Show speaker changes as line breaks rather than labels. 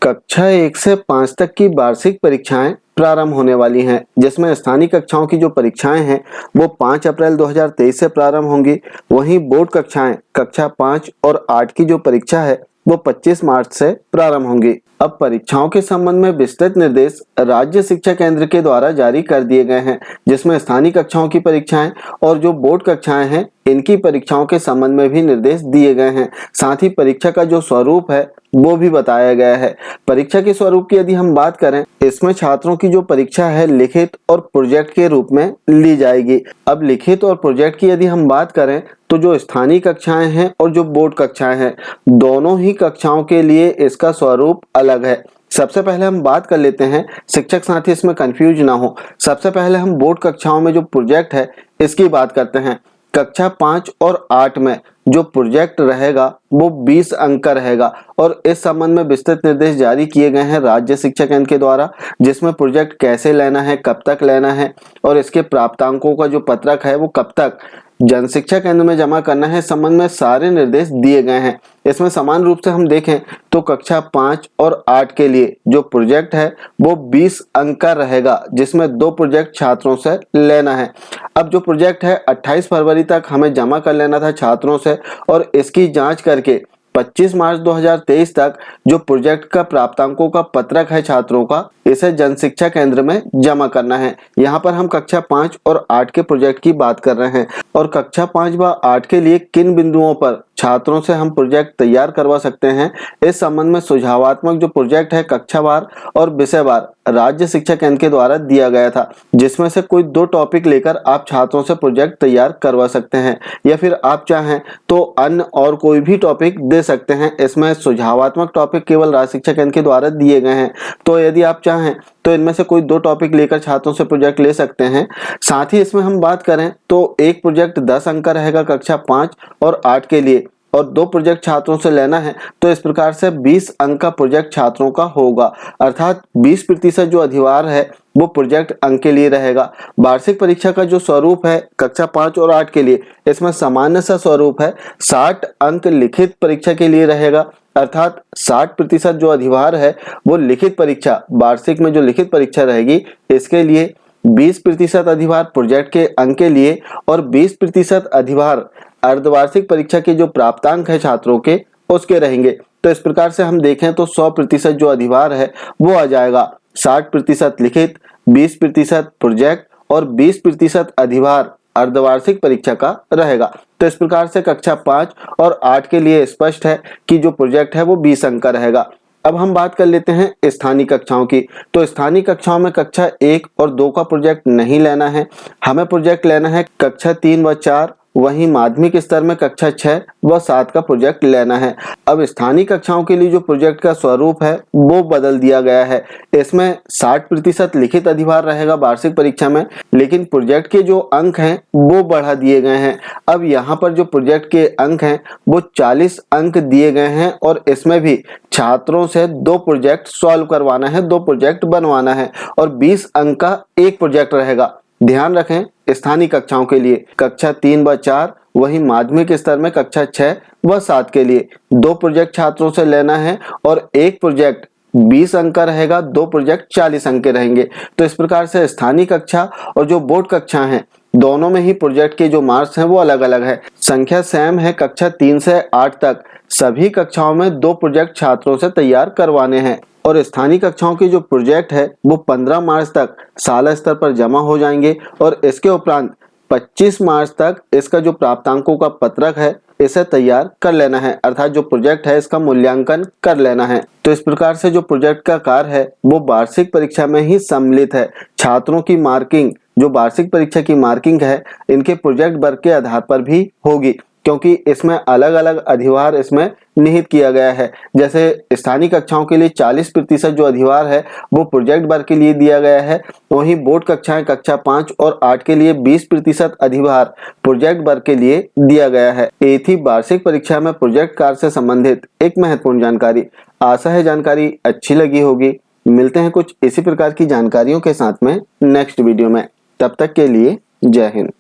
कक्षा 1 से 5 तक की वार्षिक परीक्षाएं प्रारंभ होने वाली हैं, जिसमें स्थानीय कक्षाओं की जो परीक्षाएं हैं वो 5 अप्रैल 2023 से प्रारंभ होंगी। वहीं बोर्ड कक्षाएं कक्षा 5 और 8 की जो परीक्षा है वो 25 मार्च से प्रारंभ होंगी। अब परीक्षाओं के संबंध में विस्तृत निर्देश राज्य शिक्षा केंद्र के द्वारा जारी कर दिए गए हैं, जिसमें स्थानीय कक्षाओं की परीक्षाएं और जो बोर्ड कक्षाएं हैं इनकी परीक्षाओं के संबंध में भी निर्देश दिए गए हैं। साथ ही परीक्षा का जो स्वरूप है वो भी बताया गया है। परीक्षा के स्वरूप की यदि हम बात करें, इसमें छात्रों की जो परीक्षा है लिखित और प्रोजेक्ट के रूप में ली जाएगी। अब लिखित और प्रोजेक्ट की यदि हम बात करें तो जो स्थानीय कक्षाएं हैं और जो बोर्ड कक्षाएं हैं, दोनों ही कक्षाओं के लिए इसका स्वरूप अलग है। सबसे पहले हम बात कर लेते हैं, शिक्षक साथी इसमें कंफ्यूज ना हो। सबसे पहले हम बोर्ड कक्षाओं में जो प्रोजेक्ट है इसकी बात करते हैं। कक्षा 5 और 8 में जो प्रोजेक्ट रहेगा वो 20 अंक का रहेगा और इस संबंध में विस्तृत निर्देश जारी किए गए हैं राज्य शिक्षा केंद्र के द्वारा, जिसमें प्रोजेक्ट कैसे लेना है, कब तक लेना है और इसके प्राप्तांकों का जो पत्रक है वो कब तक जन शिक्षा केंद्र में जमा करना है, संबंध में सारे निर्देश दिए गए हैं। इसमें समान रूप से हम देखें तो कक्षा 5 और 8 के लिए जो प्रोजेक्ट है वो 20 अंक का रहेगा, जिसमें 2 प्रोजेक्ट छात्रों से लेना है। अब जो प्रोजेक्ट है 28 फरवरी तक हमें जमा कर लेना था छात्रों से और इसकी जांच करके 25 मार्च 2023 तक जो प्रोजेक्ट का प्राप्तांकों का पत्रक है छात्रों का, इसे जन शिक्षा केंद्र में जमा करना है। यहाँ पर हम कक्षा 5 और 8 के प्रोजेक्ट की बात कर रहे हैं और कक्षा 5 व 8 के लिए किन बिंदुओं पर छात्रों से हम प्रोजेक्ट तैयार करवा सकते हैं, इस संबंध में सुझावात्मक जो प्रोजेक्ट है कक्षावार और विषयवार राज्य शिक्षा केंद्र के द्वारा दिया गया था, जिसमें से कोई 2 टॉपिक लेकर आप छात्रों से प्रोजेक्ट तैयार करवा सकते हैं या फिर आप चाहें तो अन्य और कोई भी टॉपिक दे सकते हैं। इसमें सुझावात्मक टॉपिक केवल राज्य शिक्षा केंद्र के द्वारा दिए गए हैं, तो यदि आप चाहें तो इनमें से कोई 2 टॉपिक लेकर छात्रों से प्रोजेक्ट ले सकते हैं। साथ ही इसमें हम बात करें तो एक प्रोजेक्ट 10 अंक का रहेगा कक्षा 5 और 8 के लिए और 2 प्रोजेक्ट छात्रों से लेना है, तो इस प्रकार से 20 अंक का प्रोजेक्ट छात्रों का होगा, अर्थात 20% जो अधिभार है वो प्रोजेक्ट अंक के लिए रहेगा। वार्षिक परीक्षा का जो स्वरूप है कक्षा 5 और 8 के लिए, इसमें सामान्य सा स्वरूप है। 60 अंक लिखित परीक्षा के लिए रहेगा, अर्थात 60% जो अधिभार है वो लिखित परीक्षा, वार्षिक में जो लिखित परीक्षा रहेगी इसके लिए 20% अधिभार प्रोजेक्ट के अंक के लिए और 20% अधिभार अर्धवार्षिक परीक्षा के जो प्राप्तांक है छात्रों के उसके रहेंगे। तो इस प्रकार से हम देखें तो 100% जो अधिभार है वो आ जाएगा। 60% लिखित, 20% प्रोजेक्ट और 20% अधिभार अर्धवार्षिक परीक्षा का रहेगा। तो इस प्रकार से कक्षा 5 और 8 के लिए स्पष्ट है कि जो प्रोजेक्ट है वो 20 अंक का रहेगा। अब हम बात कर लेते हैं स्थानीय कक्षाओं की। तो स्थानीय कक्षाओं में कक्षा 1 और 2 का प्रोजेक्ट नहीं लेना है, हमें प्रोजेक्ट लेना है कक्षा 3 व 4। वहीं माध्यमिक स्तर में कक्षा 6 व 7 का प्रोजेक्ट लेना है। अब स्थानीय कक्षाओं के लिए जो प्रोजेक्ट का स्वरूप है वो बदल दिया गया है। इसमें 60% लिखित अधिभार रहेगा वार्षिक परीक्षा में, लेकिन प्रोजेक्ट के जो अंक हैं वो बढ़ा दिए गए हैं। अब यहाँ पर जो प्रोजेक्ट के अंक हैं वो 40 अंक दिए गए हैं और इसमें भी छात्रों से 2 प्रोजेक्ट सॉल्व करवाना है, 2 प्रोजेक्ट बनवाना है और 20 अंक का एक प्रोजेक्ट रहेगा। ध्यान रखें, स्थानीय कक्षाओं के लिए कक्षा 3 व 4, वहीं माध्यमिक स्तर में कक्षा 6 व 7 के लिए 2 प्रोजेक्ट छात्रों से लेना है और एक प्रोजेक्ट 20 अंक का रहेगा, 2 प्रोजेक्ट 40 अंक के रहेंगे। तो इस प्रकार से स्थानीय कक्षा और जो बोर्ड कक्षा हैं दोनों में ही प्रोजेक्ट के जो मार्क्स हैं वो अलग अलग है। संख्या सेम है, कक्षा 3 से 8 तक सभी कक्षाओं में 2 प्रोजेक्ट छात्रों से तैयार करवाने हैं और स्थानीय कक्षाओं के जो प्रोजेक्ट है वो 15 मार्च तक साल स्तर पर जमा हो जाएंगे और इसके उपरांत 25 मार्च तक इसका जो प्राप्तांकों का पत्रक है इसे तैयार कर लेना है, अर्थात जो प्रोजेक्ट है इसका मूल्यांकन कर लेना है। तो इस प्रकार से जो प्रोजेक्ट का कार्य है वो वार्षिक परीक्षा में ही सम्मिलित है। छात्रों की मार्किंग, जो वार्षिक परीक्षा की मार्किंग है, इनके प्रोजेक्ट वर्क के आधार पर भी होगी, क्योंकि इसमें अलग अलग अधिभार इसमें निहित किया गया है। जैसे स्थानीय कक्षाओं के लिए 40% जो अधिभार है वो प्रोजेक्ट वर्क के लिए दिया गया है, वहीं बोर्ड कक्षाएं कक्षा 5 और 8 के लिए 20% अधिभार प्रोजेक्ट वर्क के लिए दिया गया है। ये थी वार्षिक परीक्षा में प्रोजेक्ट कार्य से संबंधित एक महत्वपूर्ण जानकारी। आशा है जानकारी अच्छी लगी होगी। मिलते हैं कुछ इसी प्रकार की जानकारियों के साथ में नेक्स्ट वीडियो में। तब तक के लिए जय हिंद।